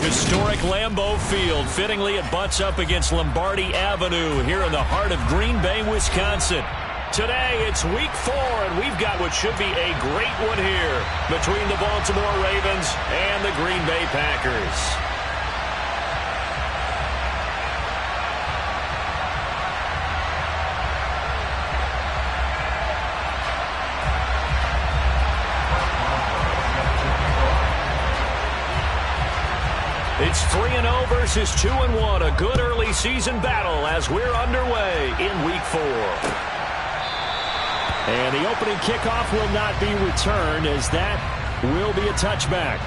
Historic Lambeau Field. Fittingly, it butts up against Lombardi Avenue here in the heart of Green Bay, Wisconsin. Today, it's week 4, and we've got what should be a great one here between the Baltimore Ravens and the Green Bay Packers. It's 3-0 versus 2-1. A good early season battle as we're underway in week 4. And the opening kickoff will not be returned, as that will be a touchback.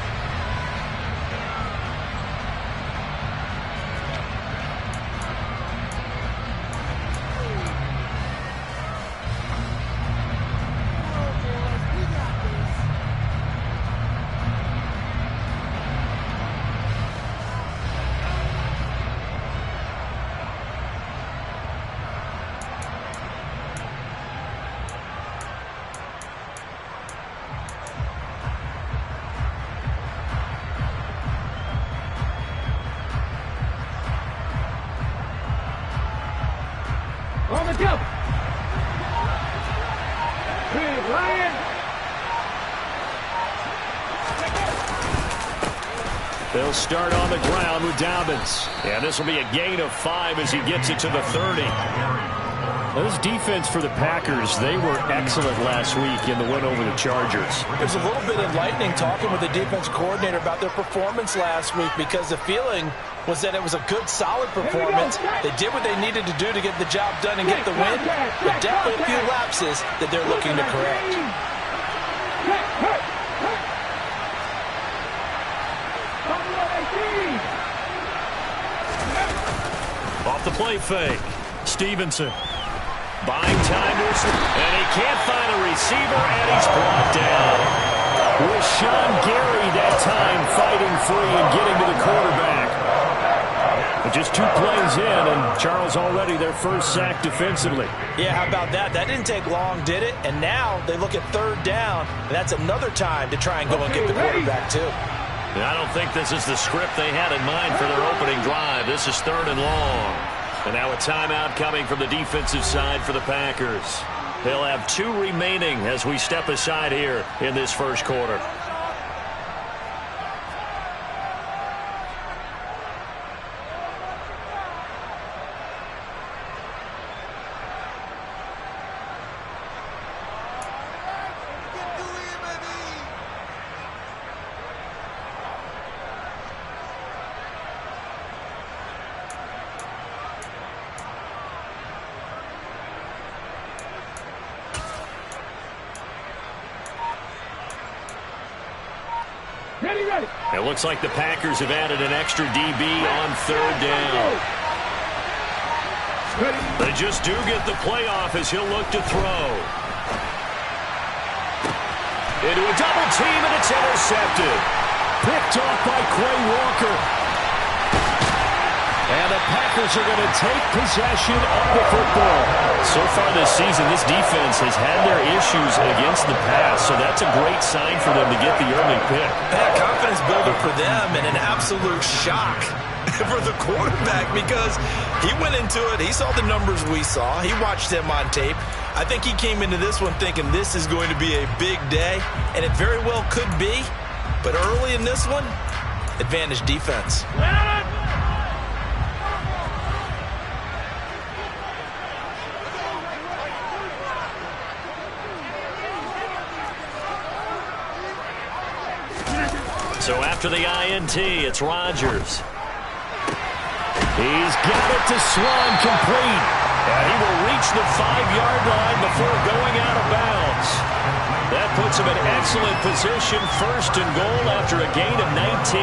On the jump. Ryan. They'll start on the ground with Dobbins. And this will be a gain of 5 as he gets it to the 30. This defense for the Packers, they were excellent last week in the win over the Chargers. It was a little bit enlightening talking with the defense coordinator about their performance last week, because the feeling was that it was a good, solid performance. They did what they needed to do to get the job done and get the win, but definitely a few lapses that they're looking to correct. Off the play fake. Stevenson buying time to his, and he can't find a receiver, and he's brought down. With Sean Gary that time fighting free and getting to the quarterback. But just 2 plays in, and Charles already their first sack defensively. Yeah, how about that? That didn't take long, did it? And now they look at 3rd down, and that's another time to try and go and get the quarterback too. And I don't think this is the script they had in mind for their opening drive. This is 3rd and long. And now a timeout coming from the defensive side for the Packers. They'll have 2 remaining as we step aside here in this first quarter. It looks like the Packers have added an extra DB on 3rd down. They just do get the playoff as he'll look to throw. Into a double team, and it's intercepted. Picked off by Quay Walker. And the Packers are going to take possession of the football. So far this season, this defense has had their issues against the pass, so that's a great sign for them to get the early pick. That confidence builder for them, and an absolute shock for the quarterback, because he went into it, he saw the numbers we saw, he watched them on tape. I think he came into this one thinking this is going to be a big day, and it very well could be, but early in this one, advantage defense. So after the INT, it's Rodgers. He's got it to Swan, complete. And he will reach the 5-yard line before going out of bounds. That puts him in excellent position, 1st and goal after a gain of 19.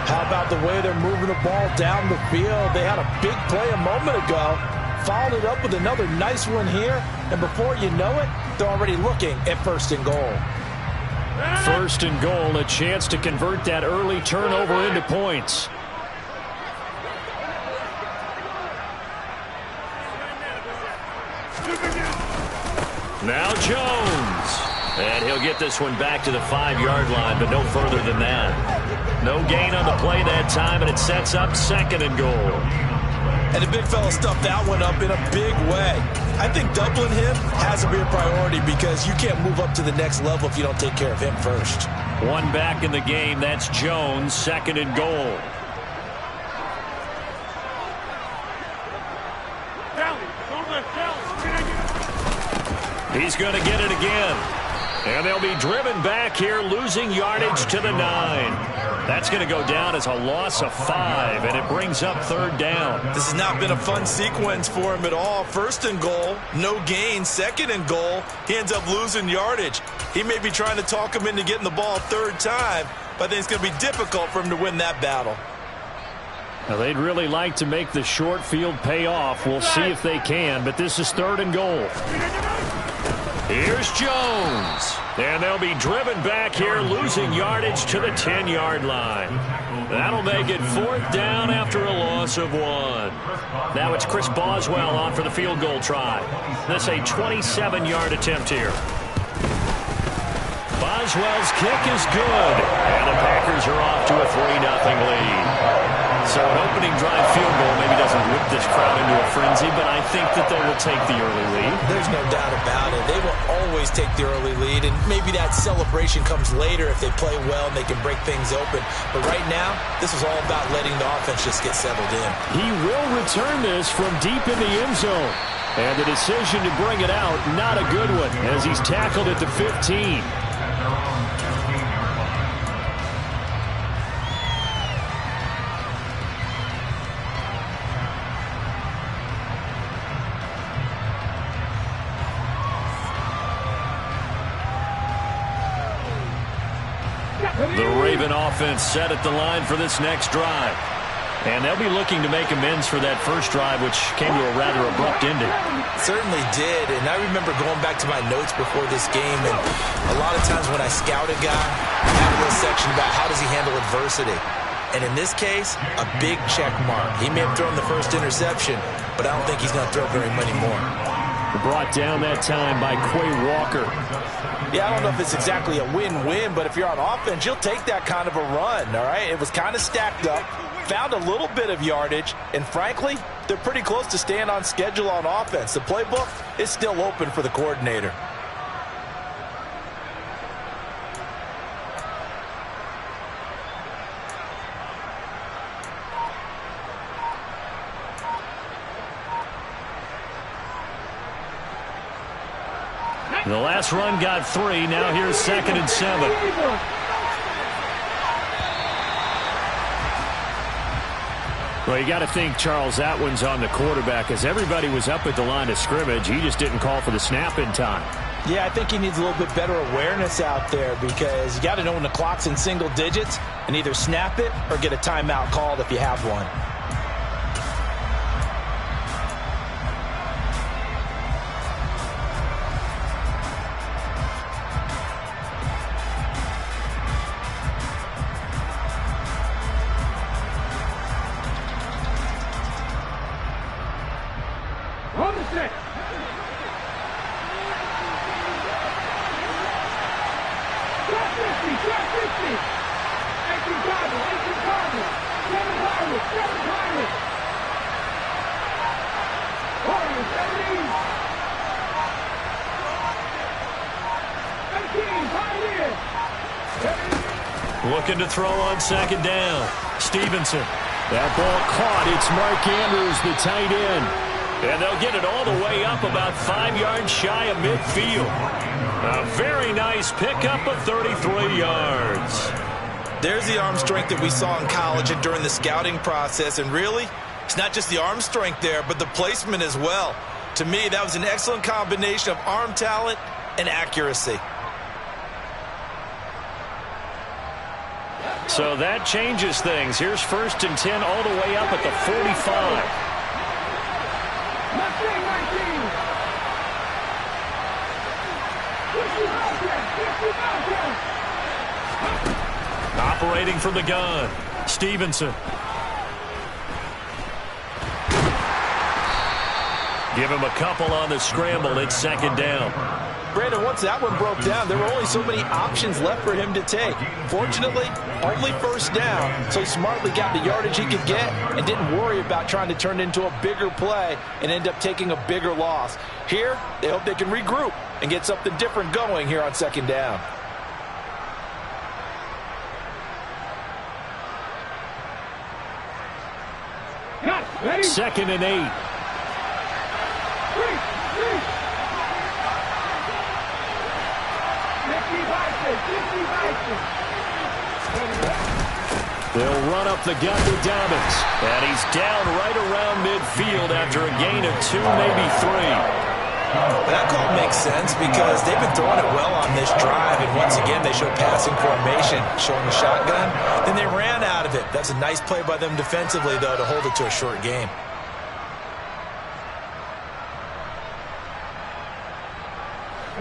How about the way they're moving the ball down the field? They had a big play a moment ago, followed it up with another nice one here, and before you know it, they're already looking at 1st and goal. 1st and goal, a chance to convert that early turnover into points. Now Jones. And he'll get this one back to the 5-yard line, but no further than that. No gain on the play that time, and it sets up 2nd and goal. And the big fella stuffed that one up in a big way. I think doubling him has to be a priority because you can't move up to the next level if you don't take care of him first. One back in the game. That's Jones, 2nd and goal. He's going to get it again. And they'll be driven back here, losing yardage to the 9. That's going to go down as a loss of 5, and it brings up 3rd down. This has not been a fun sequence for him at all. 1st and goal, no gain. 2nd and goal, he ends up losing yardage. He may be trying to talk him into getting the ball 3rd time, but I think it's going to be difficult for him to win that battle. Now, they'd really like to make the short field pay off. We'll see if they can, but this is 3rd and goal. Here's Jones. And they'll be driven back here, losing yardage to the 10-yard line. That'll make it 4th down after a loss of 1. Now it's Chris Boswell on for the field goal try. This a 27-yard attempt here. Boswell's kick is good. And the Packers are off to a 3-0 lead. So an opening drive field goal maybe doesn't whip this crowd into a frenzy, but I think that they will take the early lead. There's no doubt about it. They will always take the early lead, and maybe that celebration comes later if they play well and they can break things open. But right now, this is all about letting the offense just get settled in. He will return this from deep in the end zone. And the decision to bring it out, not a good one, as he's tackled at the 15. The Raven offense set at the line for this next drive. And they'll be looking to make amends for that first drive, which came to a rather abrupt ending. Certainly did, and I remember going back to my notes before this game, and a lot of times when I scout a guy, I have a little section about how does he handle adversity. And in this case, a big check mark. He may have thrown the first interception, but I don't think he's going to throw very many more. Brought down that time by Quay Walker. Yeah, I don't know if it's exactly a win-win, but if you're on offense, you'll take that kind of a run, all right? It was kind of stacked up, found a little bit of yardage, and frankly, they're pretty close to staying on schedule on offense. The playbook is still open for the coordinator. The last run got 3. Now here's 2nd and 7. Well, you got to think, Charles, that one's on the quarterback, as everybody was up at the line of scrimmage. He just didn't call for the snap in time. Yeah, I think he needs a little bit better awareness out there, because you got to know when the clock's in single digits and either snap it or get a timeout called if you have one. Looking to throw on 2nd down. Stevenson. That ball caught. It's Mark Andrews, the tight end. And they'll get it all the way up about 5 yards shy of midfield. A very nice pickup of 33 yards. There's the arm strength that we saw in college and during the scouting process. And really, it's not just the arm strength there, but the placement as well. To me, that was an excellent combination of arm talent and accuracy. So that changes things. Here's 1st and 10 all the way up at the 45. Operating from the gun, Stevenson. Give him a couple on the scramble. It's second down. Brandon, once that one broke down, there were only so many options left for him to take. Fortunately, only first down, so he smartly got the yardage he could get and didn't worry about trying to turn it into a bigger play and end up taking a bigger loss. Here, they hope they can regroup and get something different going here on second down. Second and 8. They'll run up the gut with Dobbins. And he's down right around midfield after a gain of 2, maybe 3. That call makes sense because they've been throwing it well on this drive, and once again they show passing formation, showing the shotgun. Then they ran out of it. That's a nice play by them defensively, though, to hold it to a short gain.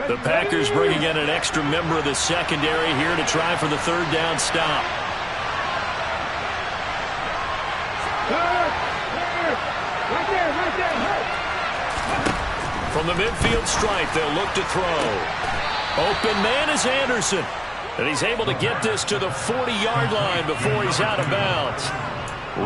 The Packers bringing in an extra member of the secondary here to try for the third down stop. From the midfield stripe, they'll look to throw. Open man is Anderson. And he's able to get this to the 40-yard line before he's out of bounds.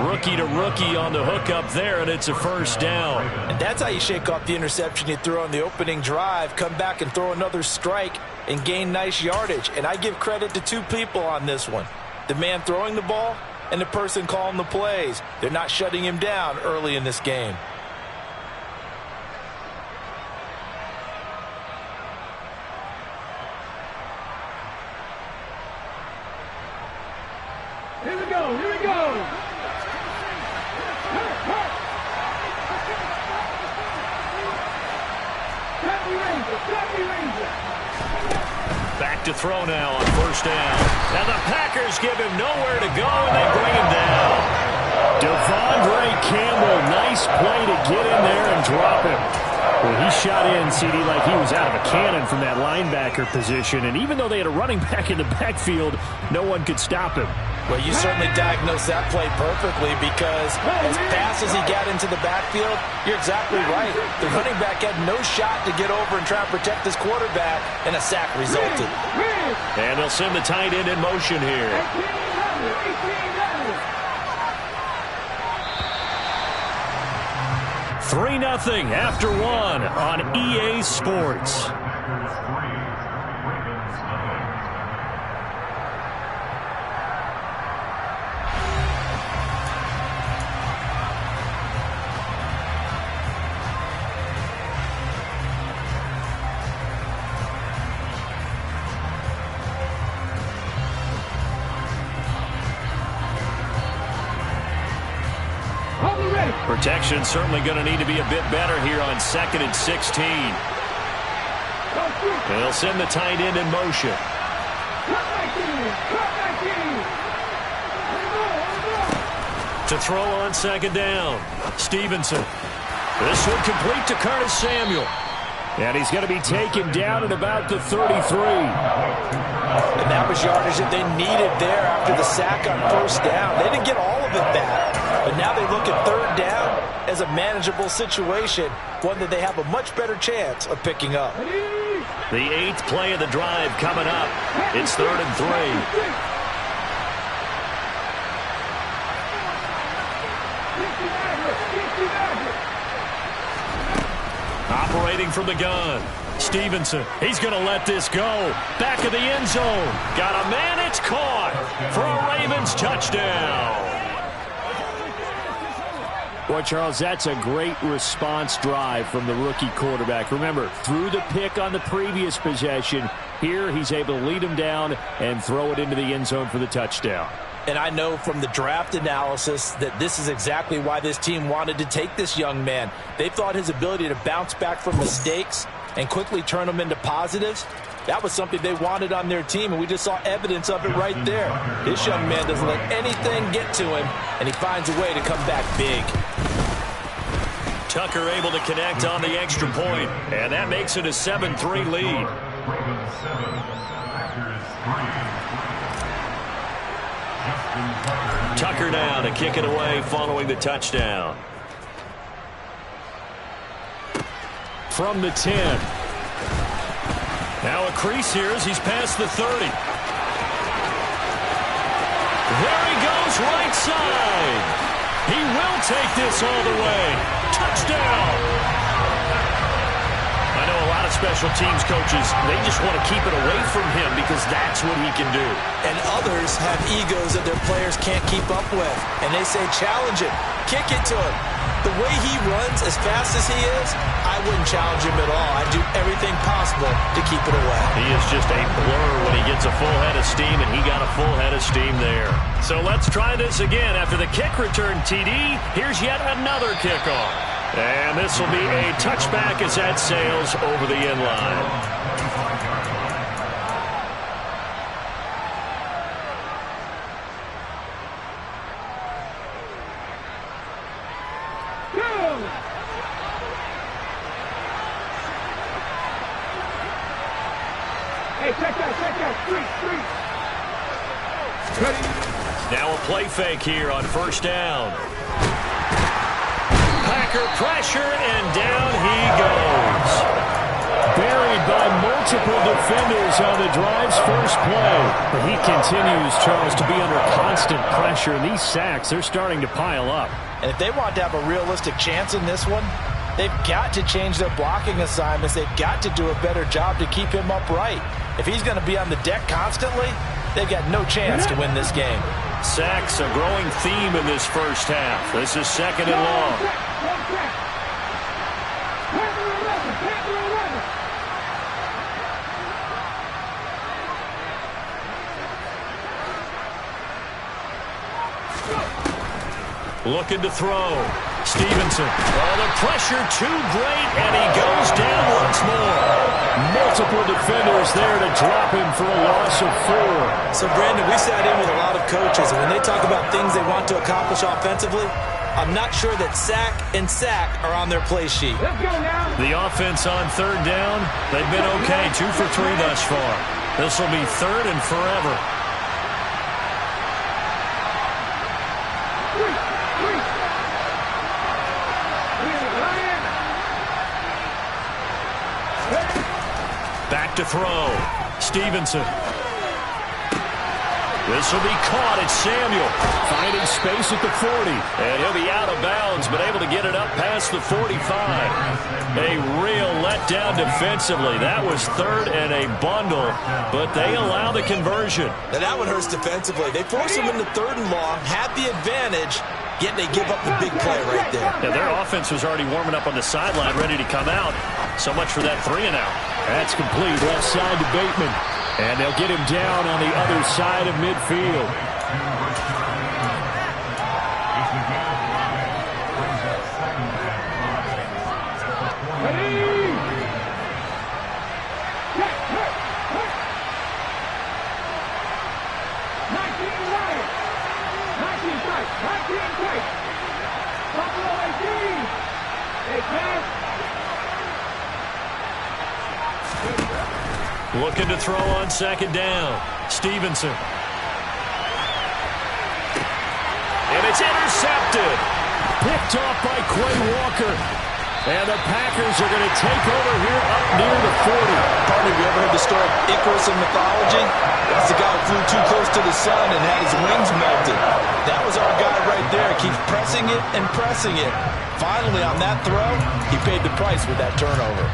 Rookie to rookie on the hook up there, and it's a first down. And that's how you shake off the interception you threw on the opening drive, come back and throw another strike and gain nice yardage. And I give credit to two people on this one. The man throwing the ball and the person calling the plays. They're not shutting him down early in this game. Here we go, here we go. Back to throw now on first down. And the Packers give him nowhere to go, and they bring him down. Devondre Campbell, nice play to get in there and drop him. Well, he shot in, CD, like he was out of a cannon from that linebacker position. And even though they had a running back in the backfield, no one could stop him. Well, you certainly diagnosed that play perfectly because as fast as he got into the backfield, you're exactly right. The running back had no shot to get over and try and protect his quarterback, and a sack resulted. And they'll send the tight end in motion here. 3-0 after 1 on EA Sports. Protection certainly going to need to be a bit better here on 2nd and 16. They'll send the tight end in motion. To throw on second down, Stevenson. This one complete to Curtis Samuel. And he's going to be taken down at about the 33. And that was yardage that they needed there after the sack on first down. They didn't get all of it back, but now they look at third down as a manageable situation, one that they have a much better chance of picking up. The 8th play of the drive coming up. It's 3rd and 3. Operating from the gun, Stevenson. He's going to let this go. Back of the end zone. Got a man. It's caught for a Ravens touchdown. Boy, Charles, that's a great response drive from the rookie quarterback. Remember, threw the pick on the previous possession. Here, he's able to lead him down and throw it into the end zone for the touchdown. And I know from the draft analysis that this is exactly why this team wanted to take this young man. They thought his ability to bounce back from mistakes and quickly turn them into positives, that was something they wanted on their team, and we just saw evidence of it right there. This young man doesn't let anything get to him, and he finds a way to come back big. Tucker able to connect on the extra point, and that makes it a 7-3 lead. Tucker now to kick it away following the touchdown. from the 10. Now a crease here as he's past the 30. There he goes, right side. He will take this all the way. Touchdown. I know a lot of special teams coaches, they just want to keep it away from him because that's what he can do. And others have egos that their players can't keep up with. And they say, challenge him, kick it to him. The way he runs as fast as he is, I wouldn't challenge him at all. I'd do everything possible to keep it away. He is just a blur when he gets a full head of steam, and he got a full head of steam there. So let's try this again. After the kick return TD, here's yet another kickoff. And this will be a touchback as that sails over the end line. Now a play fake here on first down. Packer pressure, and down he goes. Buried by multiple defenders on the drive's first play. But he continues, Charles, to be under constant pressure. And these sacks, they're starting to pile up. And if they want to have a realistic chance in this one, they've got to change their blocking assignments. They've got to do a better job to keep him upright. If he's going to be on the deck constantly, they've got no chance to win this game. Sacks, a growing theme in this first half. This is second and long. Looking to throw. Stevenson. Oh, the pressure too great, and he goes down once more. Multiple defenders there to drop him for a loss of 4. So, Brandon, we sat in with a lot of coaches, and when they talk about things they want to accomplish offensively, I'm not sure that sack and sack are on their play sheet. Let's go now. The offense on third down, they've been okay, 2 for 3 thus far. This will be third and forever. Back to throw. Stevenson. This will be caught. It's Samuel. Finding space at the 40. And he'll be out of bounds, but able to get it up past the 45. A real letdown defensively. That was third and a bundle, but they allow the conversion. Now that one hurts defensively. They force him into third and long, had the advantage, yet they give up the big play right there. Yeah, their offense was already warming up on the sideline, ready to come out. So much for that 3 and out. That's complete. Left side to Bateman. And they'll get him down on the other side of midfield. Looking to throw on second down. Stevenson. And it's intercepted. Picked off by Quay Walker. And the Packers are going to take over here up near the 40. Partner, you ever heard the story of Icarus in mythology? That's the guy who flew too close to the sun and had his wings melted. That was our guy right there. Keeps pressing it and pressing it. Finally, on that throw, he paid the price with that turnover.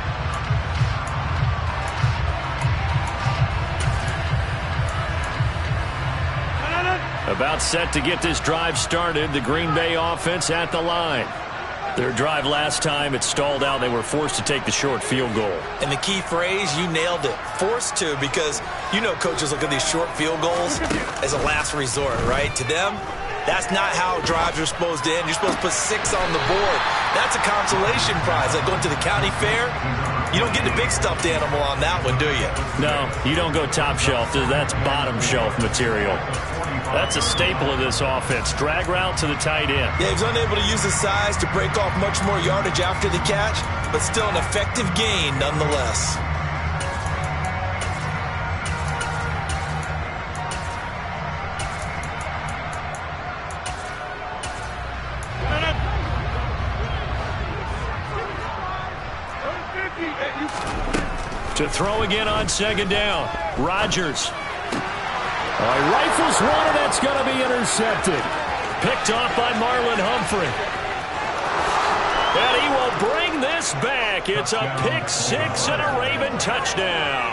About set to get this drive started. The Green Bay offense at the line. Their drive last time, it stalled out. They were forced to take the short field goal. And the key phrase, you nailed it. Forced to, because you know coaches look at these short field goals as a last resort, right? To them, that's not how drives are supposed to end. You're supposed to put 6 on the board. That's a consolation prize. Like going to the county fair, you don't get the big stuffed animal on that one, do you? No, you don't go top shelf. That's bottom shelf material. That's a staple of this offense. Drag route to the tight end. Yeah, he's unable to use his size to break off much more yardage after the catch, but still an effective gain nonetheless. To throw again on second down. Rodgers. He rifles one, and that's going to be intercepted. Picked off by Marlon Humphrey. And he will bring this back. It's a pick six and a Raven touchdown.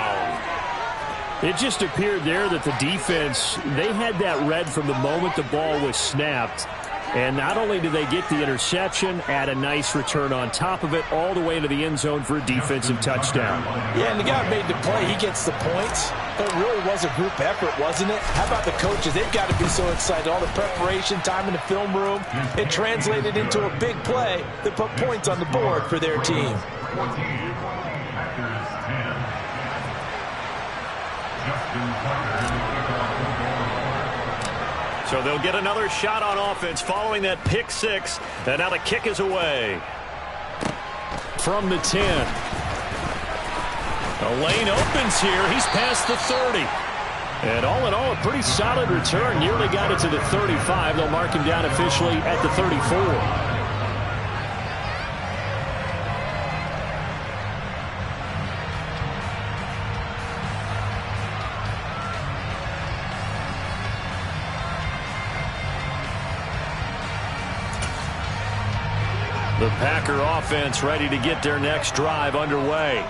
It just appeared there that the defense, they had that read from the moment the ball was snapped. And not only did they get the interception, add a nice return on top of it, all the way to the end zone for a defensive touchdown. Yeah, and the guy made the play. He gets the points. But it really was a group effort, wasn't it? How about the coaches? They've got to be so excited. All the preparation, time in the film room, it translated into a big play that put points on the board for their team. So they'll get another shot on offense following that pick six. And now the kick is away. From the 10. The lane opens here. He's past the 30. And all in all, a pretty solid return. Nearly got it to the 35. They'll mark him down officially at the 34. The Packer offense ready to get their next drive underway.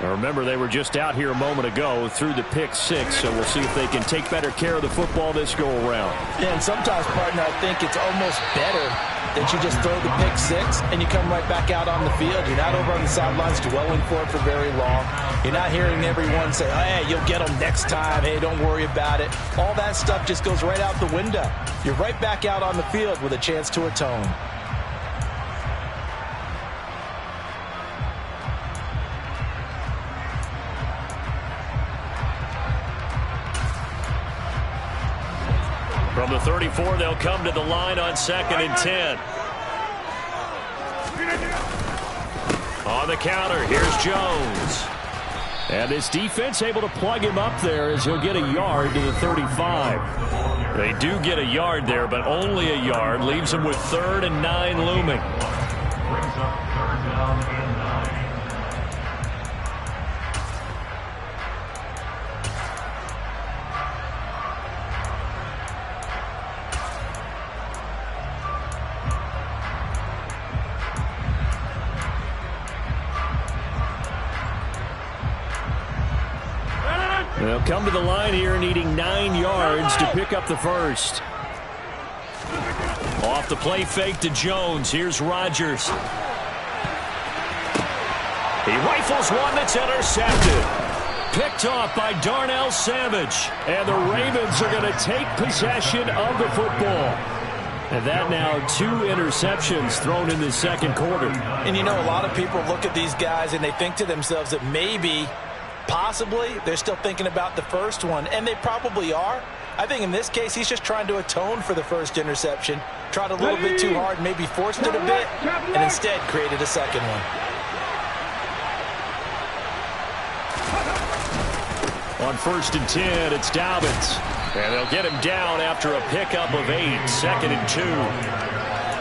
Now remember, they were just out here a moment ago through the pick six, so we'll see if they can take better care of the football this go-around. Yeah, and sometimes, partner, I think it's almost better that you just throw the pick six and you come right back out on the field. You're not over on the sidelines dwelling for it for very long. You're not hearing everyone say, hey, you'll get them next time. Hey, don't worry about it. All that stuff just goes right out the window. You're right back out on the field with a chance to atone. From the 34, they'll come to the line on 2nd and 10. On the counter, here's Jones. And this defense able to plug him up there as he'll get a yard to the 35. They do get a yard there, but only a yard. Leaves him with 3rd and 9 looming. Brings up 3rd down and 9. They'll come to the line here needing 9 yards to pick up the first. Off the play fake to Jones. Here's Rodgers. He rifles one that's intercepted. Picked off by Darnell Savage. And the Ravens are going to take possession of the football. And that now 2 interceptions thrown in the second quarter. And you know, a lot of people look at these guys and they think to themselves that maybe, possibly, they're still thinking about the first one, and they probably are. I think in this case, he's just trying to atone for the first interception, tried a little bit too hard, maybe forced it a bit, and instead created a second one. On 1st and 10, it's Dobbins. And they'll get him down after a pickup of 8, 2nd and 2.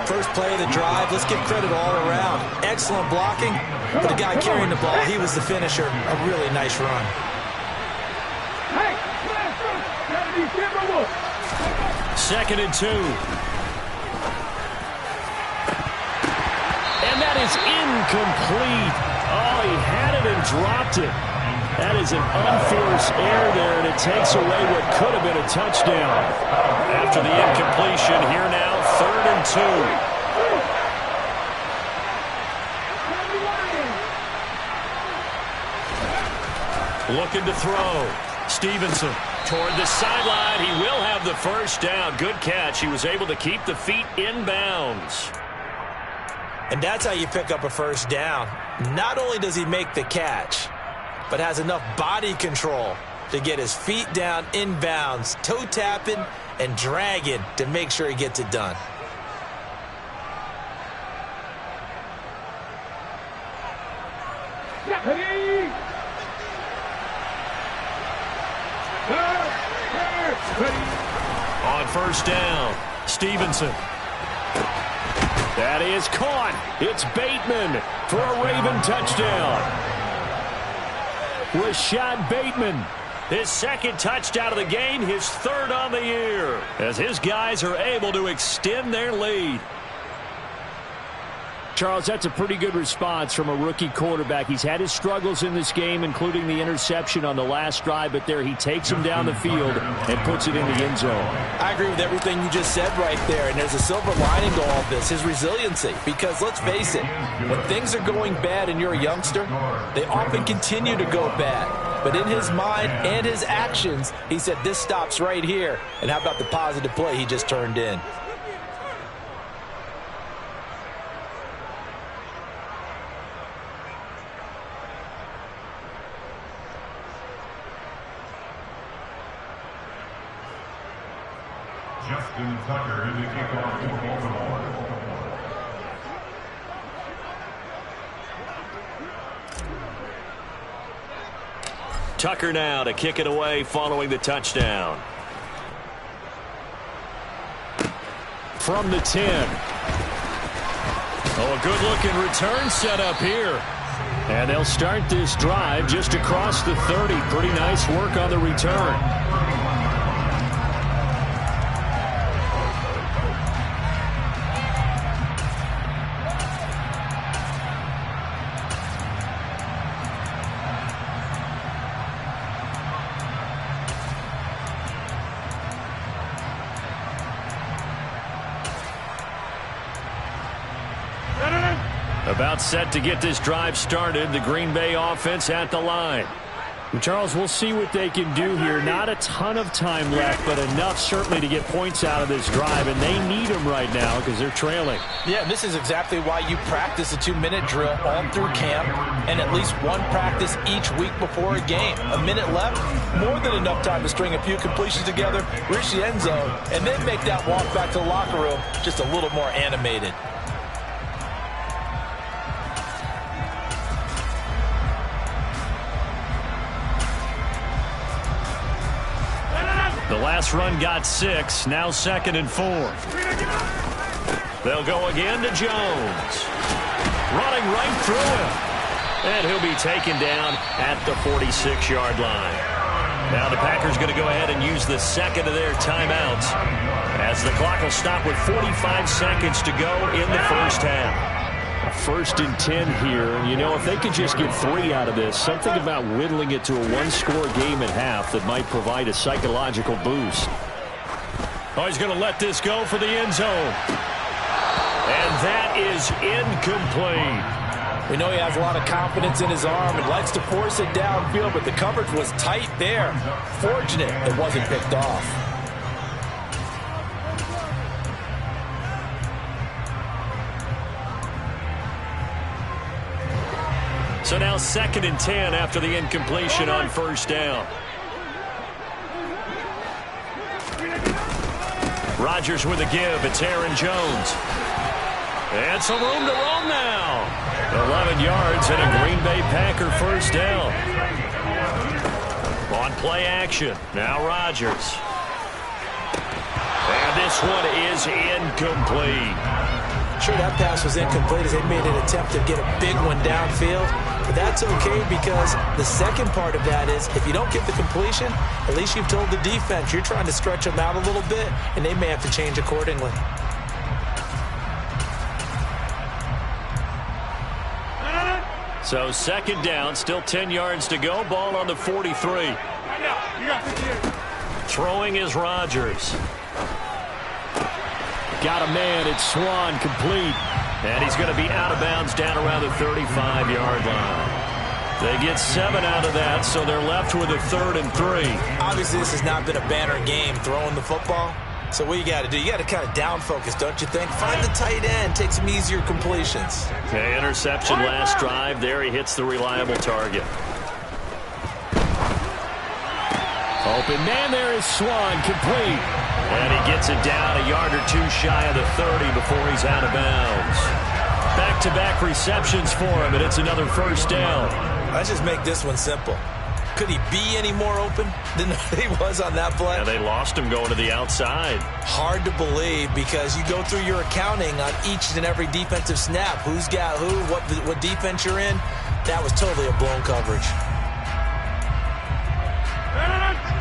First play of the drive, let's give credit all around. Excellent blocking, but the guy carrying the ball, he was the finisher. A really nice run. Hey, 2nd and 2. And that is incomplete. Oh, he had it and dropped it. That is an unforced error there, and it takes away what could have been a touchdown. After the incompletion, here now, 3rd and 2. Looking to throw. Stevenson toward the sideline. He will have the first down. Good catch. He was able to keep the feet in bounds. And that's how you pick up a first down. Not only does he make the catch, but has enough body control to get his feet down in bounds, toe tapping and dragging to make sure he gets it done. On 1st down, Stevenson. That is caught. It's Bateman for a Raven touchdown. Rashad Bateman. His second touchdown of the game, his third on the year, as his guys are able to extend their lead. Charles, that's a pretty good response from a rookie quarterback. He's had his struggles in this game, including the interception on the last drive, but there he takes him down the field and puts it in the end zone. I agree with everything you just said right there, and there's a silver lining to all this, his resiliency. Because let's face it, when things are going bad and you're a youngster, they often continue to go bad. But in his mind and his actions, he said, this stops right here. And how about the positive play he just turned in? Justin Tucker in the kickoff for Baltimore. Tucker now to kick it away following the touchdown. From the 10. Oh, a good-looking return set up here. And they'll start this drive just across the 30. Pretty nice work on the return. About set to get this drive started. The Green Bay offense at the line. And Charles, we'll see what they can do here. Not a ton of time left, but enough certainly to get points out of this drive, and they need them right now because they're trailing. Yeah, this is exactly why you practice a 2-minute drill all through camp and at least one practice each week before a game. A minute left, more than enough time to string a few completions together, reach the end zone, and then make that walk back to the locker room just a little more animated. The last run got 6, now 2nd and 4. They'll go again to Jones. Running right through him. And he'll be taken down at the 46-yard line. Now the Packers going to go ahead and use the second of their timeouts, as the clock will stop with 45 seconds to go in the first half. First and 10 here. And, you know, if they could just get 3 out of this, something about whittling it to a one-score game at half that might provide a psychological boost. Oh, he's going to let this go for the end zone. And that is incomplete. We know he has a lot of confidence in his arm and likes to force it downfield, but the coverage was tight there. Fortunate it wasn't picked off. So now 2nd and 10 after the incompletion on first down. Rodgers with a give. It's Aaron Jones. And some room to roam now. 11 yards and a Green Bay Packer first down. On play action. Now Rodgers. And this one is incomplete. Sure, that pass was incomplete as they made an attempt to get a big one downfield. But that's okay, because the second part of that is if you don't get the completion, at least you've told the defense you're trying to stretch them out a little bit, and they may have to change accordingly. So 2nd down, still 10 yards to go. Ball on the 43. Throwing is Rodgers. Got a man. It's Swan, complete. And he's going to be out of bounds down around the 35-yard line. They get 7 out of that, so they're left with a 3rd and 3. Obviously, this has not been a banner game throwing the football. So what you got to do, you got to kind of down focus, don't you think? Find the tight end, take some easier completions. Okay, interception last drive. There he hits the reliable target. Open man, there is Swan, complete. And he gets it down a yard or 2 shy of the 30 before he's out of bounds. Back-to-back receptions for him, and it's another first down. Let's just make this one simple. Could he be any more open than he was on that play? Yeah, they lost him going to the outside. Hard to believe, because you go through your accounting on each and every defensive snap. Who's got who, what defense you're in. That was totally a blown coverage.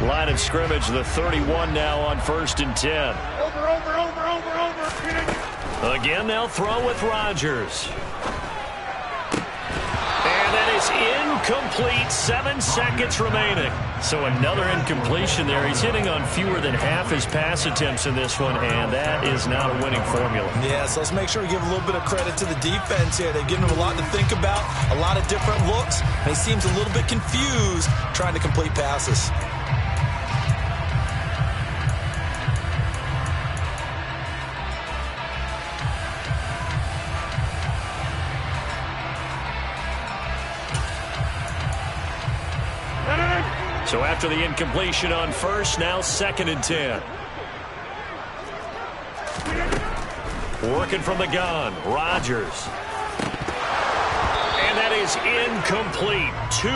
Line of scrimmage, the 31 now on 1st and 10. Over. Again, they'll throw with Rodgers. And that is incomplete. 7 seconds remaining. So another incompletion there. He's hitting on fewer than half his pass attempts in this one, and that is not a winning formula. Yeah, so let's make sure we give a little bit of credit to the defense here. They've given him a lot to think about, a lot of different looks, and he seems a little bit confused trying to complete passes. So after the incompletion on 1st, now 2nd and 10. Working from the gun, Rodgers. And that is incomplete. 2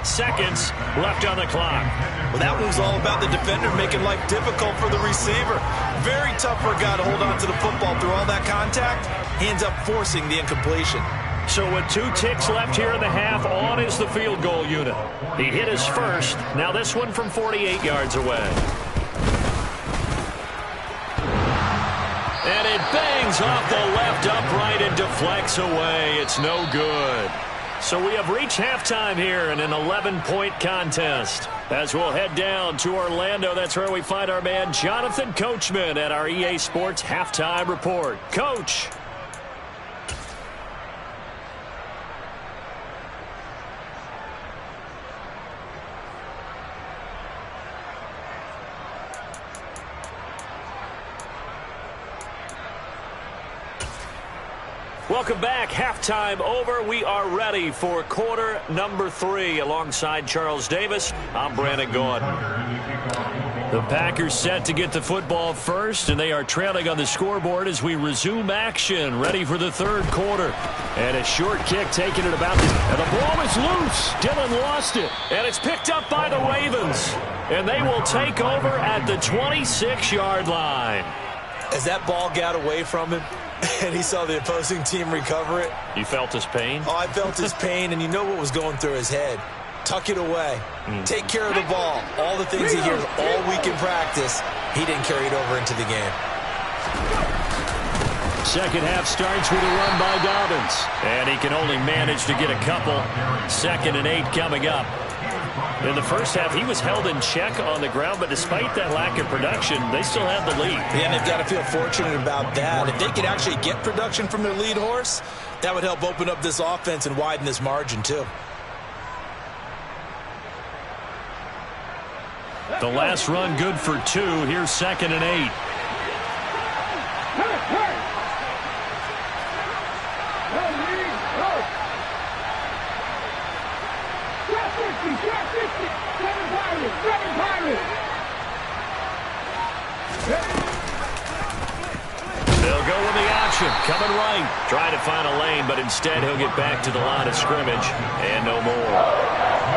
seconds left on the clock. Well, that was all about the defender making life difficult for the receiver. Very tough for a guy to hold on to the football through all that contact. He ends up forcing the incompletion. So with 2 ticks left here in the half, on is the field goal unit. He hit his first. Now this one from 48 yards away. And it bangs off the left upright and deflects away. It's no good. So we have reached halftime here in an 11-point contest. As we'll head down to Orlando, that's where we find our man Jonathan Coachman at our EA Sports Halftime Report. Coach. Welcome back. Halftime over. We are ready for quarter number 3. Alongside Charles Davis, I'm Brandon Gordon. The Packers set to get the football first, and they are trailing on the scoreboard as we resume action, ready for the 3rd quarter. And a short kick taking it about and the ball is loose. Dillon lost it, and it's picked up by the Ravens. And they will take over at the 26-yard line. As that ball got away from him, and he saw the opposing team recover it. You felt his pain? Oh, I felt his pain, and you know what was going through his head. Tuck it away. Take care of the ball. All the things he hears all week in practice, he didn't carry it over into the game. Second half starts with a run by Dobbins. And he can only manage to get a couple. 2nd and 8 coming up. In the first half, he was held in check on the ground, but despite that lack of production, they still have the lead. Yeah, and they've got to feel fortunate about that. If they could actually get production from their lead horse, that would help open up this offense and widen this margin, too. The last run good for 2. Here's 2nd and 8. They'll go with the option. Coming right. Trying to find a lane, but instead he'll get back to the line of scrimmage. And no more.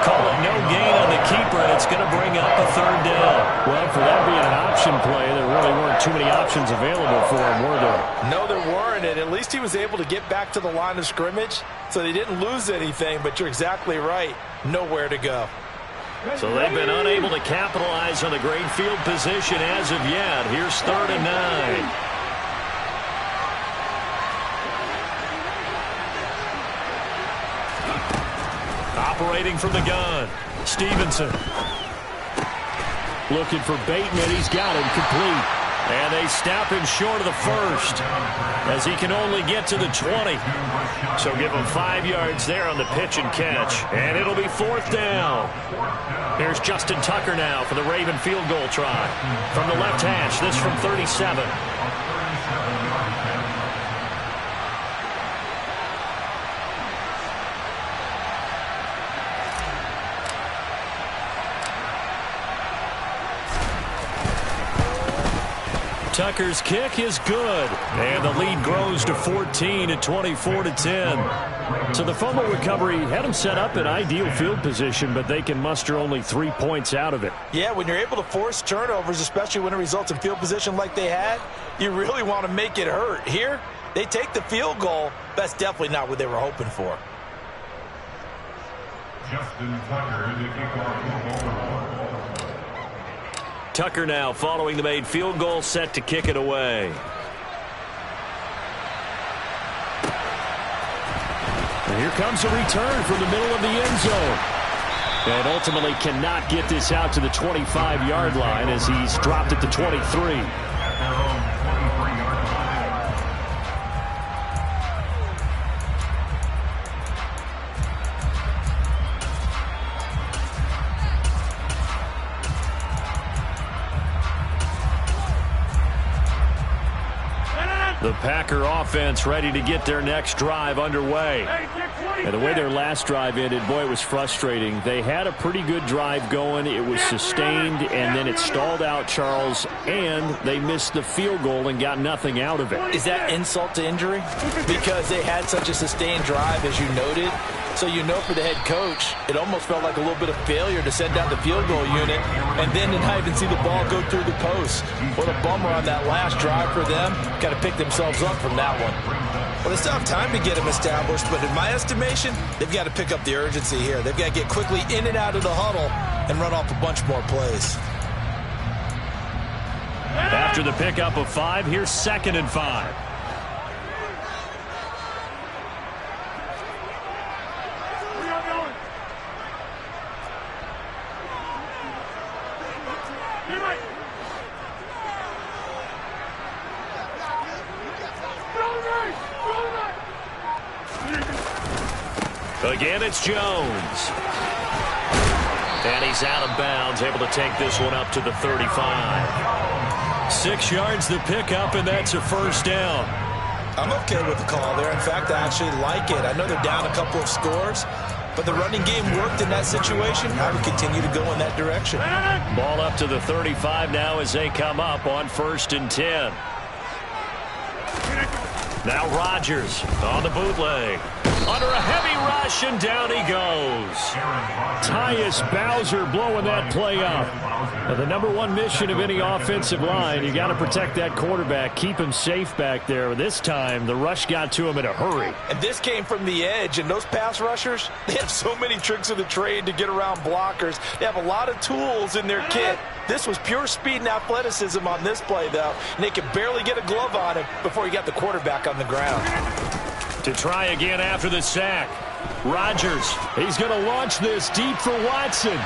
Call it no gain on the keeper, and it's going to bring up a 3rd down. Well, for that being an option play, there really weren't too many options available for him, were there? No, there weren't, and at least he was able to get back to the line of scrimmage, so they didn't lose anything, but you're exactly right. Nowhere to go. So they've been unable to capitalize on the great field position as of yet. Here's 3rd and 9. Operating from the gun, Stevenson. Looking for Bateman. He's got him complete. And they stop him short of the first as he can only get to the 20. So give him 5 yards there on the pitch and catch. And it'll be 4th down. Here's Justin Tucker now for the Raven field goal try. From the left hash, this from 37. Tucker's kick is good, and the lead grows to 14 at 24-10. So the fumble recovery had them set up in ideal field position, but they can muster only 3 points out of it. Yeah, when you're able to force turnovers, especially when it results in field position like they had, you really want to make it hurt. Here, they take the field goal. That's definitely not what they were hoping for. Justin Tucker, the kickoff. Tucker now following the made field goal, set to kick it away. And here comes a return from the middle of the end zone. And ultimately cannot get this out to the 25-yard line as he's dropped it to 23. The Packer offense ready to get their next drive underway. And the way their last drive ended, boy, it was frustrating. They had a pretty good drive going. It was sustained, and then it stalled out, Charles, and they missed the field goal and got nothing out of it. Is that insult to injury? Because they had such a sustained drive, as you noted. So you know for the head coach, it almost felt like a little bit of failure to send out the field goal unit and then to not even see the ball go through the post. What a bummer on that last drive for them. Got to pick themselves up from that one. Well, they still have time to get them established, but in my estimation, they've got to pick up the urgency here. They've got to get quickly in and out of the huddle and run off a bunch more plays. After the pickup of 5, here's 2nd and 5. Again, it's Jones. And he's out of bounds, able to take this one up to the 35. 6 yards the pickup, and that's a first down. I'm okay with the call there. In fact, I actually like it. I know they're down a couple of scores, but the running game worked in that situation. I would continue to go in that direction. Ball up to the 35 now as they come up on 1st and 10. Now Rodgers on the bootleg. Under a heavy rush, and down he goes. Tyus Bowser blowing that play up. Now, the #1 mission of any offensive line, you got to protect that quarterback, keep him safe back there. This time, the rush got to him in a hurry. And this came from the edge, and those pass rushers, they have so many tricks of the trade to get around blockers. They have a lot of tools in their kit. This was pure speed and athleticism on this play, though, and they could barely get a glove on him before he got the quarterback on the ground. To try again after the sack. Rodgers, he's going to launch this deep for Watson.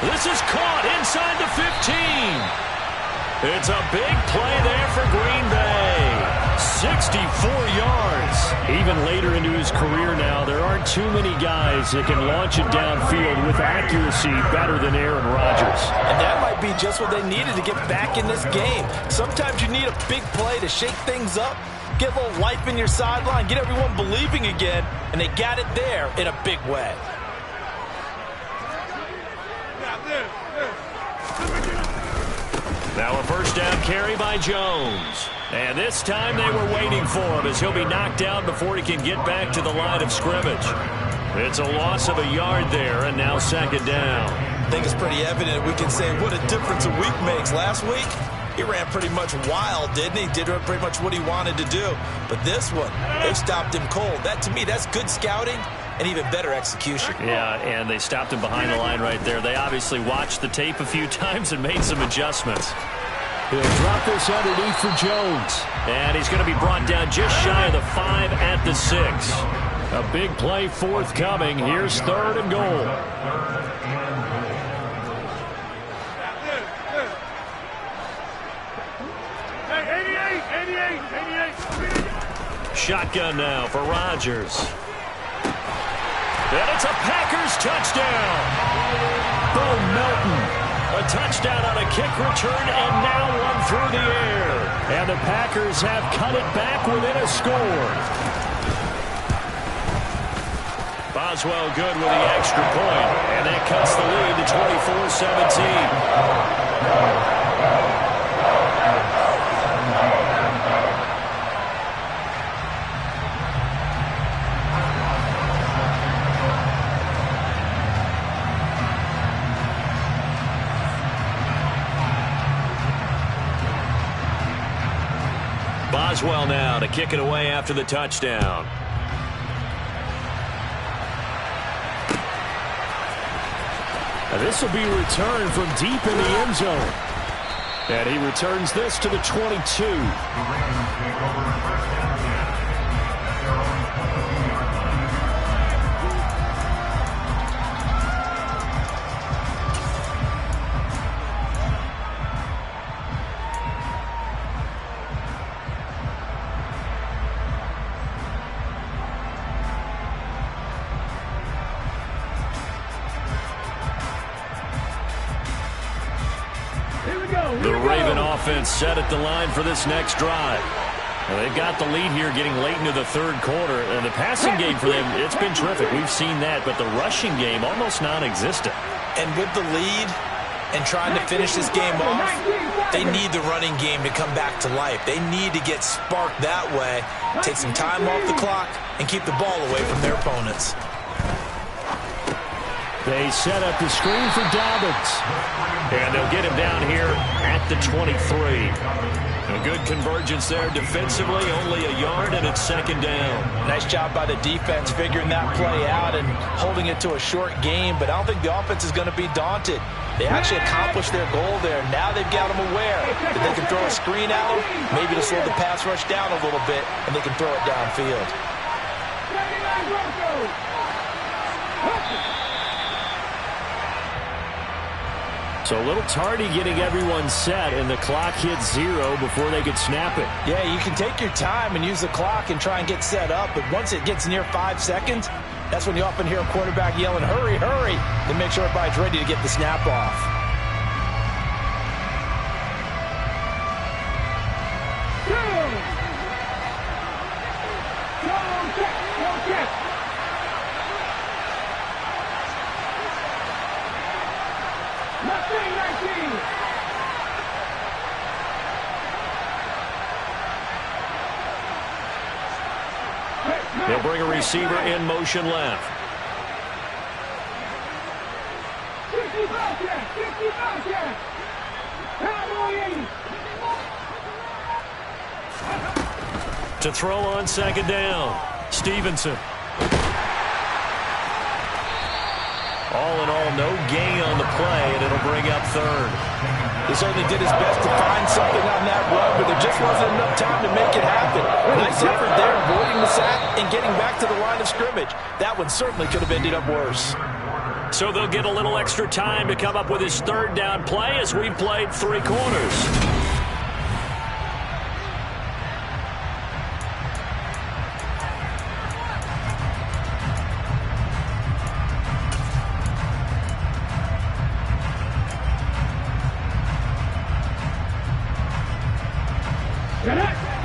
This is caught inside the 15. It's a big play there for Green Bay. 64 yards. Even later into his career now, there aren't too many guys that can launch it downfield with accuracy better than Aaron Rodgers. And that might be just what they needed to get back in this game. Sometimes you need a big play to shake things up, get a little life in your sideline, get everyone believing again, and they got it there in a big way. Now a first down carry by Jones. And this time they were waiting for him as he'll be knocked down before he can get back to the line of scrimmage. It's a loss of a yard there, and now 2nd down. I think it's pretty evident we can say what a difference a week makes. Last week, he ran pretty much wild, didn't he? Did pretty much what he wanted to do. But this one, they stopped him cold. That, to me, that's good scouting and even better execution. Yeah, and they stopped him behind the line right there. They obviously watched the tape a few times and made some adjustments. He'll drop this underneath for Jones. And he's going to be brought down just shy of the 5 at the 6. A big play forthcoming. Here's 3rd and goal. Shotgun now for Rodgers. And it's a Packers touchdown. Bo Melton. A touchdown on a kick return, and now one through the air. And the Packers have cut it back within a score. Boswell good with the extra point, and that cuts the lead to 24-17. Boswell now to kick it away after the touchdown. This will be returned from deep in the end zone. And he returns this to the 22. The Raven offense set at the line for this next drive. Well, they've got the lead here getting late into the third quarter. And the passing game for them, it's been terrific. We've seen that. But the rushing game, almost non-existent. And with the lead and trying to finish this game off, they need the running game to come back to life. They need to get sparked that way, take some time off the clock, and keep the ball away from their opponents. They set up the screen for Dobbins. And they'll get him down here at the 23. A good convergence there defensively, only a yard, and it's second down. Nice job by the defense figuring that play out and holding it to a short game, but I don't think the offense is going to be daunted. They actually accomplished their goal there. Now they've got them aware that they can throw a screen at them, maybe to slow the pass rush down a little bit, and they can throw it downfield. So a little tardy getting everyone set, and the clock hits 0 before they could snap it. Yeah, you can take your time and use the clock and try and get set up, but once it gets near 5 seconds, that's when you often hear a quarterback yelling, hurry, hurry, to make sure everybody's ready to get the snap off. They'll bring a receiver in motion left. To throw on second down, Stevenson. All in all, no gain on the play, and it'll bring up third. He certainly did his best to find something on that run, but there just wasn't enough time to make it happen. Nice effort there, avoiding the sack and getting back to the line of scrimmage. That one certainly could have ended up worse. So they'll get a little extra time to come up with his third down play as we've played 3 quarters.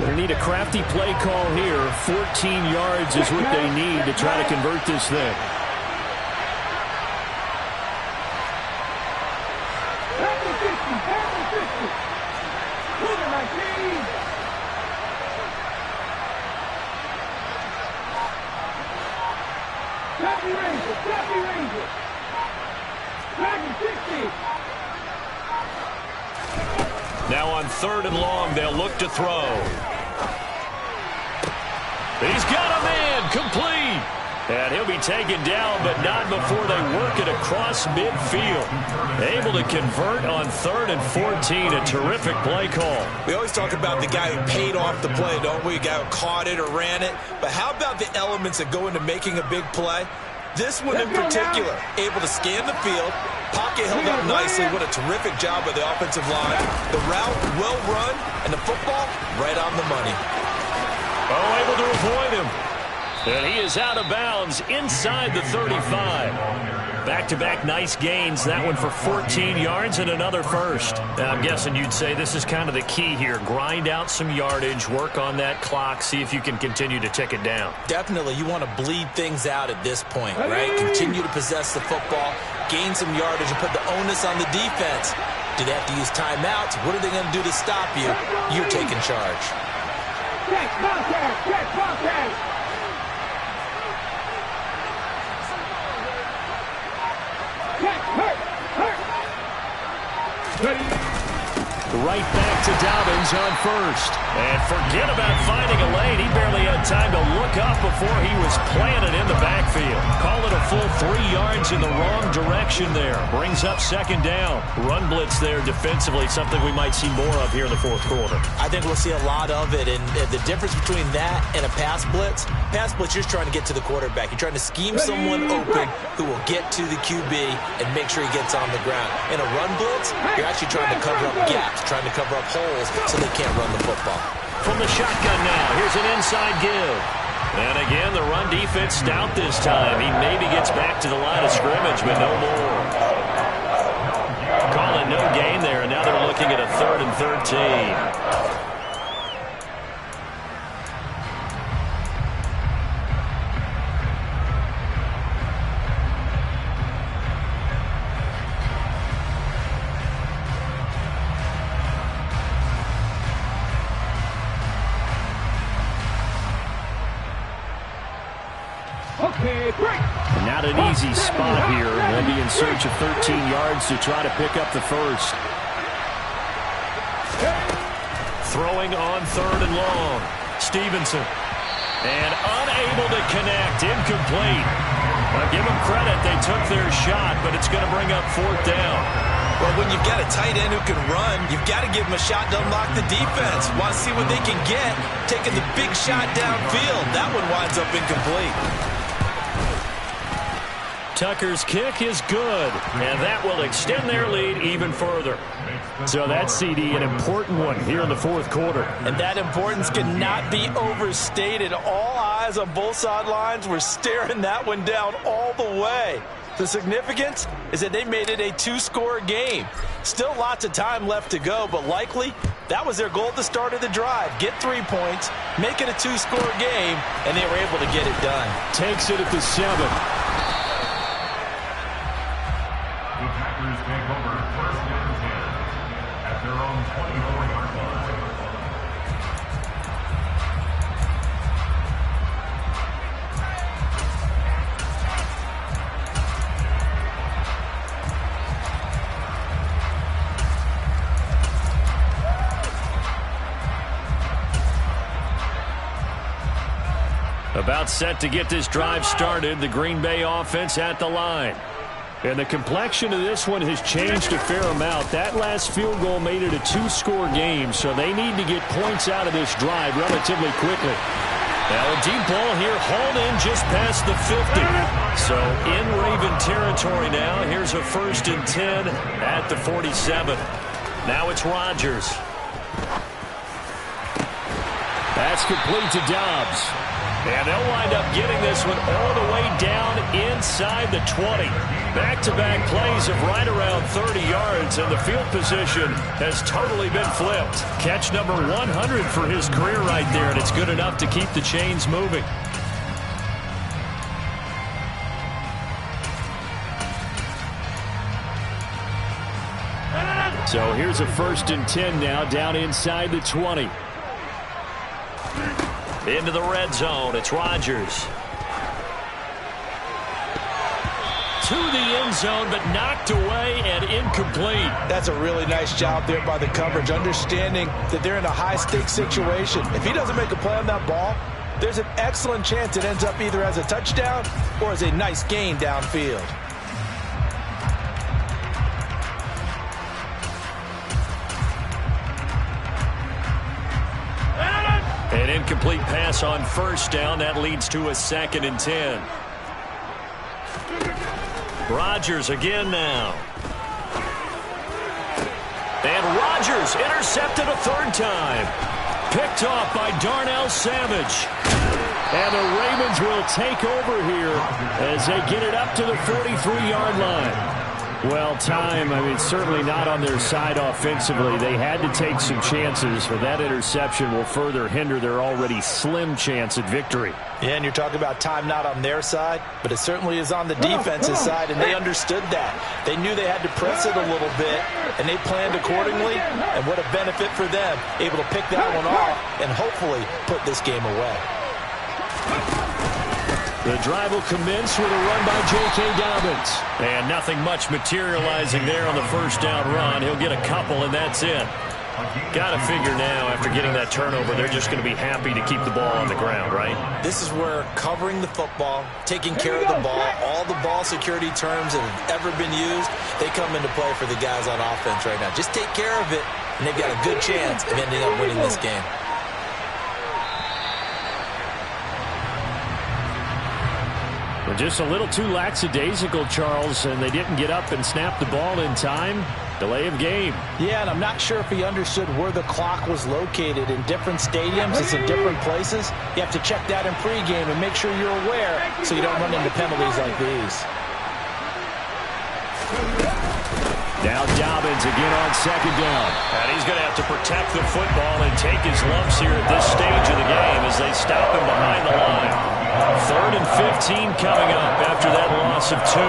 They need a crafty play call here. 14 yards is what they need to try to convert this thing. Now on 3rd and long, they'll look to throw. He's got a man, complete. And he'll be taken down, but not before they work it across midfield. Able to convert on 3rd and 14, a terrific play call. We always talk about the guy who paid off the play, don't we? The guy who caught it or ran it. But how about the elements that go into making a big play? This one in particular, able to scan the field, pocket held up nicely. What a terrific job by the offensive line. The route, well run, and the football, right on the money. Oh, able to avoid him. And he is out of bounds inside the 35. Back-to-back nice gains. That one for 14 yards and another first. Now, I'm guessing you'd say this is kind of the key here. Grind out some yardage, work on that clock, see if you can continue to tick it down. Definitely. You want to bleed things out at this point, right? Continue to possess the football, gain some yardage, and put the onus on the defense. Do they have to use timeouts? What are they going to do to stop you? You're taking charge. Check contact! Check contact! The Right back to Dobbins on first. And forget about finding a lane. He barely had time to look up before he was planted in the backfield. Call it a full 3 yards in the wrong direction there. Brings up second down. Run blitz there defensively, something we might see more of here in the fourth quarter. I think we'll see a lot of it, and the difference between that and a pass blitz, you're trying to get to the quarterback. You're trying to scheme someone open who will get to the QB and make sure he gets on the ground. In a run blitz, you're actually trying to cover up gaps, trying to cover up holes so they can't run the football. From the shotgun now, here's an inside give. And again, the run defense stout this time. He maybe gets back to the line of scrimmage, but no more. Calling no gain there, and now they're looking at a 3rd and 13. And not an easy spot here. They'll be in search of 13 yards to try to pick up the first. Throwing on 3rd and long. Stevenson. And unable to connect. Incomplete. Give them credit. They took their shot, but it's going to bring up 4th down. Well, when you've got a tight end who can run, you've got to give him a shot to unlock the defense. Want to see what they can get. Taking the big shot downfield. That one winds up incomplete. Tucker's kick is good, and that will extend their lead even further. So that CD, an important one here in the fourth quarter. And that importance cannot be overstated. All eyes on both sidelines were staring that one down all the way. The significance is that they made it a 2-score game. Still lots of time left to go, but likely that was their goal at the start of the drive. Get 3 points, make it a 2-score game, and they were able to get it done. Takes it at the 7. The Packers take over 1st and 10 at their own 24-yard line. About set to get this drive started, the Green Bay offense at the line. And the complexion of this one has changed a fair amount. That last field goal made it a 2-score game, so they need to get points out of this drive relatively quickly. Now a deep ball here, hauled in just past the 50. So in Raven territory now. Here's a 1st and 10 at the 47. Now it's Rodgers. That's complete to Dobbs. And they'll wind up getting this one all the way down inside the 20. Back-to-back plays of right around 30 yards, and the field position has totally been flipped. Catch number 100 for his career right there, and it's good enough to keep the chains moving. So here's a 1st and 10 now, down inside the 20. Into the red zone, it's Rodgers. To the end zone, but knocked away and incomplete. That's a really nice job there by the coverage, understanding that they're in a high-stakes situation. If he doesn't make a play on that ball, there's an excellent chance it ends up either as a touchdown or as a nice gain downfield. An incomplete pass on 1st down. That leads to a 2nd and 10. Rodgers again now. And Rodgers intercepted a 3rd time. Picked off by Darnell Savage. And the Ravens will take over here as they get it up to the 43-yard line. Well, certainly not on their side offensively. They had to take some chances, but that interception will further hinder their already slim chance at victory. Yeah, and you're talking about time not on their side, but it certainly is on the defense's side, and they understood that. They knew they had to press it a little bit, and they planned accordingly, and what a benefit for them, able to pick that one off and hopefully put this game away. The drive will commence with a run by J.K. Dobbins. And nothing much materializing there on the 1st down run. He'll get a couple, and that's it. Got to figure now, after getting that turnover, they're just going to be happy to keep the ball on the ground, right? This is where covering the football, taking care of the ball, all the ball security terms that have ever been used, they come into play for the guys on offense right now. Just take care of it, and they've got a good chance of ending up winning this game. Well, just a little too lackadaisical, Charles, and they didn't get up and snap the ball in time. Delay of game. Yeah, and I'm not sure if he understood where the clock was located. In different stadiums, it's in different places. You have to check that in pregame and make sure you're aware so you don't run into penalties like these. Now Dobbins again on second down. And he's going to have to protect the football and take his lumps here at this stage of the game as they stop him behind the line. 3rd and 15 coming up after that loss of 2.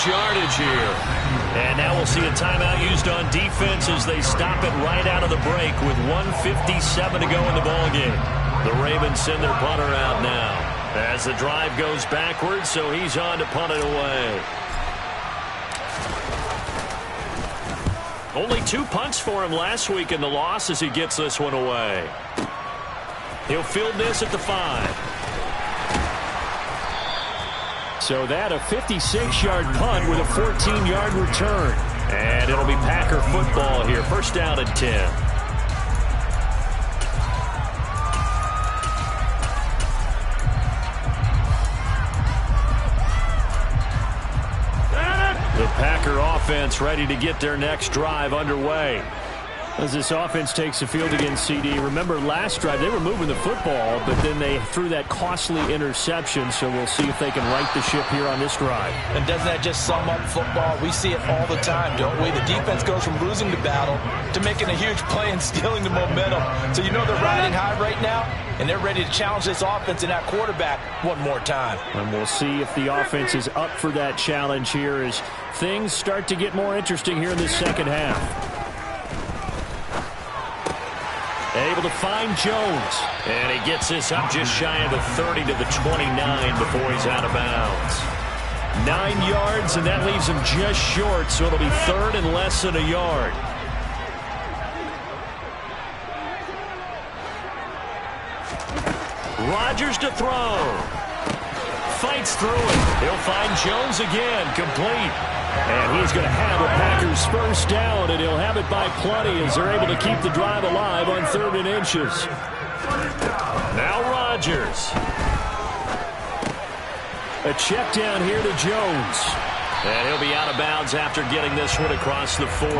Yardage here. And now we'll see a timeout used on defense as they stop it right out of the break with 1:57 to go in the ballgame. The Ravens send their punter out now as the drive goes backwards, so he's on to punt it away. Only 2 punts for him last week in the loss as he gets this one away. He'll field this at the 5. So that a 56-yard punt with a 14-yard return. And it'll be Packer football here. 1st down and 10. The Packer offense ready to get their next drive underway. As this offense takes the field against CD, remember last drive they were moving the football, but then they threw that costly interception, so we'll see if they can right the ship here on this drive. And doesn't that just sum up football? We see it all the time, don't we? The defense goes from losing the battle to making a huge play and stealing the momentum. So you know they're riding high right now, and they're ready to challenge this offense and that quarterback one more time. And we'll see if the offense is up for that challenge here as things start to get more interesting here in the second half. Able to find Jones. And he gets this up just shy of the 30 to the 29 before he's out of bounds. 9 yards, and that leaves him just short, so it'll be 3rd and less than a yard. Rodgers to throw. Fights through it. He'll find Jones again, complete. And he's going to have a Packers 1st down, and he'll have it by plenty as they're able to keep the drive alive on 3rd and inches. Now Rodgers. A check down here to Jones. And he'll be out of bounds after getting this one across the 40.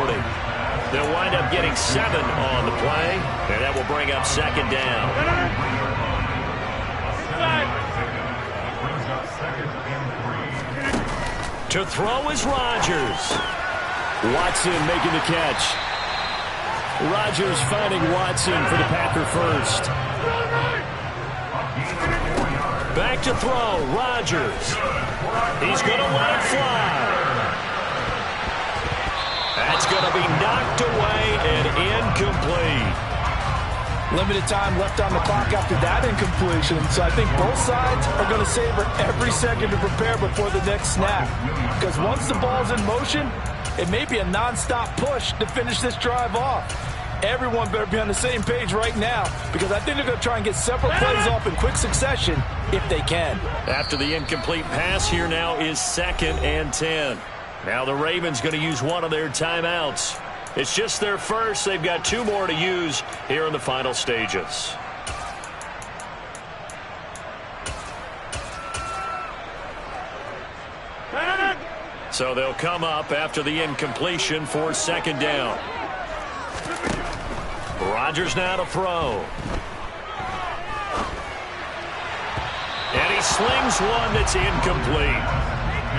They'll wind up getting 7 on the play, and that will bring up 2nd down. To throw is Rodgers. Watson making the catch. Rodgers finding Watson for the Packer 1st. Back to throw, Rodgers. He's going to let it fly. That's going to be knocked away and incomplete. Limited time left on the clock after that incompletion, so I think both sides are going to savor every second to prepare before the next snap. Because once the ball's in motion, it may be a nonstop push to finish this drive off. Everyone better be on the same page right now, because I think they're going to try and get several plays off in quick succession if they can. After the incomplete pass, here now is 2nd and 10. Now the Ravens going to use one of their timeouts. It's just their first. They've got 2 more to use here in the final stages. So they'll come up after the incompletion for 2nd down. Rodgers now to throw. And he slings one that's incomplete.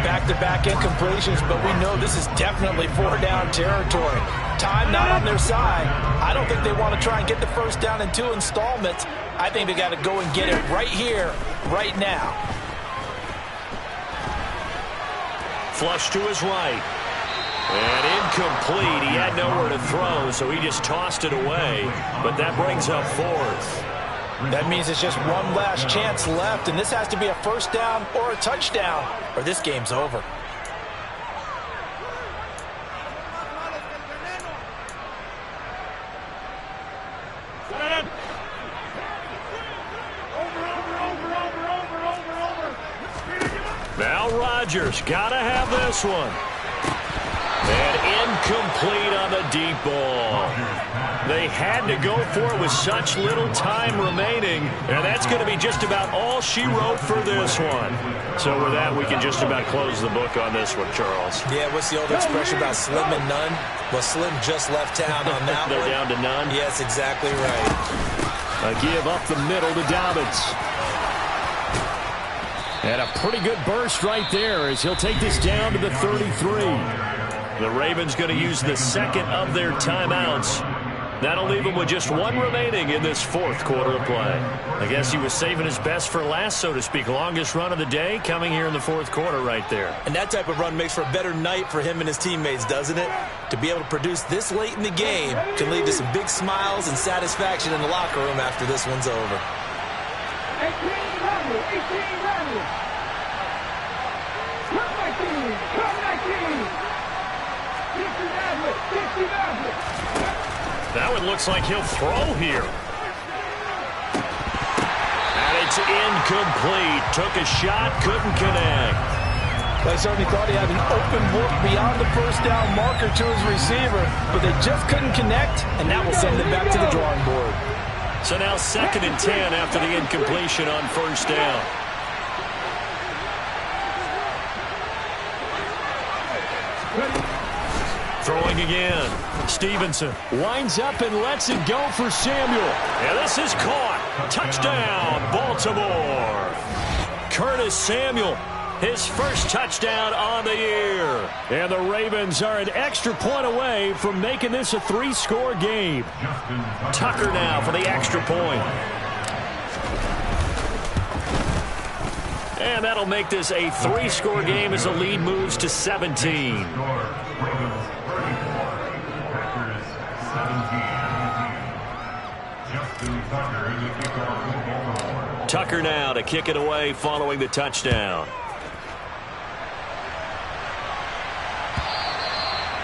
back-to-back incompletions, but we know this is definitely 4-down territory. Time not on their side. I don't think they want to try and get the first down in 2 installments. I think they got to go and get it right here, right now. Flush to his right. And incomplete. He had nowhere to throw, so he just tossed it away. But that brings up 4th. That means it's just one last chance left, and this has to be a first down or a touchdown, or this game's over. Now Rodgers got to have this one. And incomplete on the deep ball. They had to go for it with such little time remaining, and that's going to be just about all she wrote for this one. So with that, we can just about close the book on this one, Charles. Yeah, what's the old expression about slim and none? Well, Slim just left town on that They're one. down to none? Yes, exactly right. A give up the middle to Dobbins. And a pretty good burst right there as he'll take this down to the 33. The Ravens going to use the second of their timeouts. That'll leave him with just one remaining in this 4th quarter of play. I guess he was saving his best for last, so to speak. Longest run of the day coming here in the 4th quarter right there. And that type of run makes for a better night for him and his teammates, doesn't it? To be able to produce this late in the game can lead to some big smiles and satisfaction in the locker room after this one's over. 18 running. Come 19. Now it looks like he'll throw here. And it's incomplete. Took a shot, couldn't connect. I certainly thought he had an open look beyond the first down marker to his receiver, but they just couldn't connect, and that will send them back to the drawing board. So now 2nd and 10 after the incompletion on first down. Throwing again. Stevenson winds up and lets it go for Samuel. And this is caught. Touchdown, Baltimore. Curtis Samuel, his first touchdown on the year. And the Ravens are an extra point away from making this a 3-score game. Tucker now for the extra point. And that'll make this a 3-score game as the lead moves to 17. Tucker now to kick it away following the touchdown.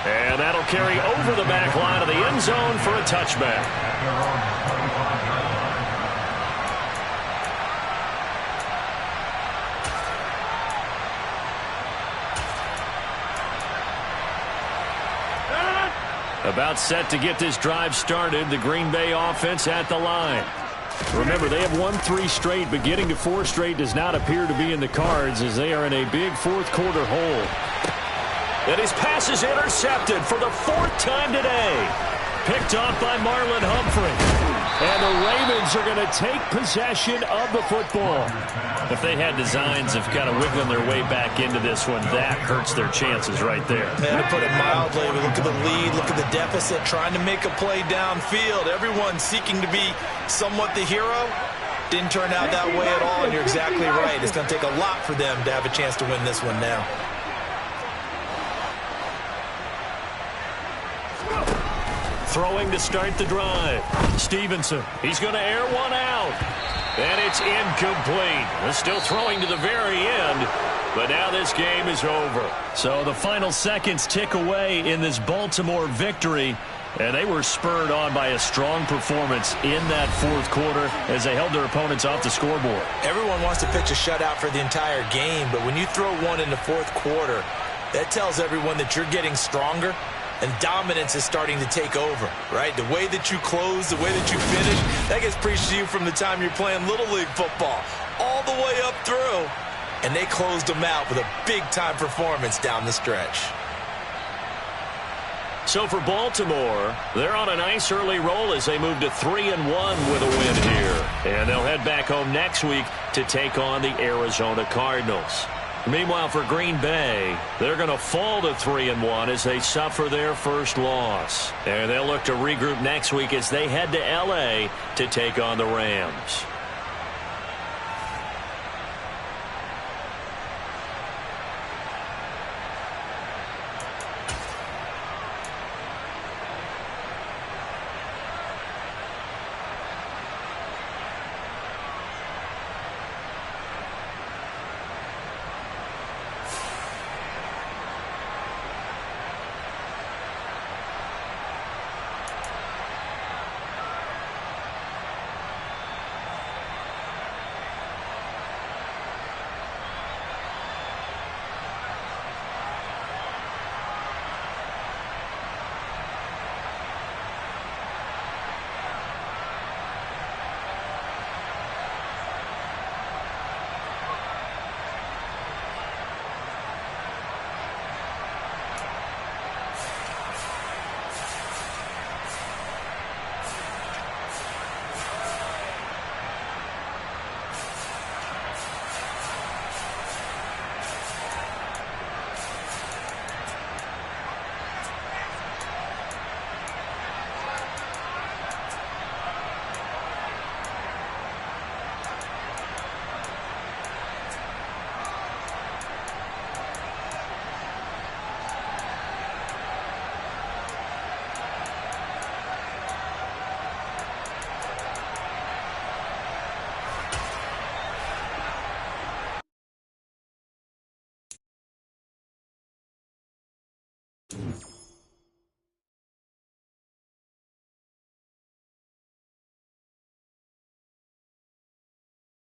And that'll carry over the back line of the end zone for a touchback. About set to get this drive started. The Green Bay offense at the line. Remember, they have won 3 straight, but getting to 4 straight does not appear to be in the cards as they are in a big 4th quarter hole. And his pass is intercepted for the 4th time today. Picked off by Marlon Humphrey. And the Ravens are going to take possession of the football. If they had designs of kind of wiggling their way back into this one, that hurts their chances right there. And to put it mildly, we look at the lead, look at the deficit, trying to make a play downfield. Everyone seeking to be somewhat the hero. Didn't turn out that way at all, and you're exactly right. It's going to take a lot for them to have a chance to win this one now. Throwing to start the drive. Stevenson, he's going to air one out. And it's incomplete. They're still throwing to the very end, but now this game is over. So the final seconds tick away in this Baltimore victory, and they were spurred on by a strong performance in that 4th quarter as they held their opponents off the scoreboard. Everyone wants to pitch a shutout for the entire game, but when you throw one in the 4th quarter, that tells everyone that you're getting stronger. And dominance is starting to take over, right? The way that you close, the way that you finish, that gets preached to you from the time you're playing Little League football all the way up through. And they closed them out with a big-time performance down the stretch. So for Baltimore, they're on a nice early roll as they move to 3-1 with a win here. And they'll head back home next week to take on the Arizona Cardinals. Meanwhile, for Green Bay, they're going to fall to 3-1 as they suffer their first loss. And they'll look to regroup next week as they head to L.A. to take on the Rams.